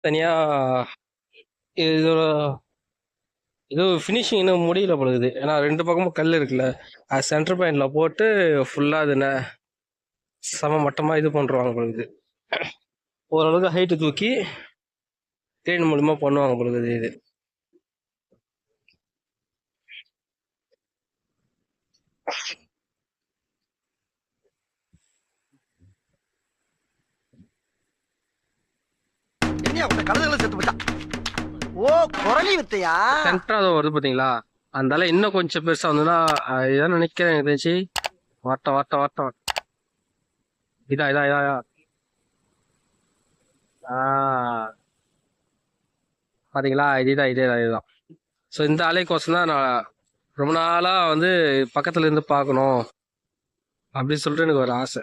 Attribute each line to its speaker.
Speaker 1: தனியா இதோட இது ஃபினிஷிங் இன்னும் முடியல பொழுது. ஏன்னா 2 பக்கமும் கல் இருக்குல்ல. அது சென்டர் பாயிண்ட்ல போட்டு ஃபுல்லா அது சம மட்டமா இது பண்ருவாங்க பொழுது. ஓரளவுக்கு ஹைட்டு தூக்கி கிரேன் மூலியமா பண்ணுவாங்க பொழுது இது.
Speaker 2: கழுதுகளை செத்து போச்சான். ஓ குரலி வித்தையா?
Speaker 1: சென்டரா வருது பாத்தீங்களா? அதனால இன்னும் கொஞ்சம் பெருசா வந்துன்னா இதான் நினைக்கிறேன். எனக்கு தெரிஞ்சு வாட்ட வாட்ட வாட்ட வாட்ட. இதா இதா இதா இதா. பாத்தீங்களா? இதுதான். ஸோ இந்த அலைக்கோசம் தான் நான் ரொம்ப நாளா வந்து பக்கத்துல இருந்து பார்க்கணும் அப்படின்னு சொல்லிட்டு எனக்கு ஒரு ஆசை.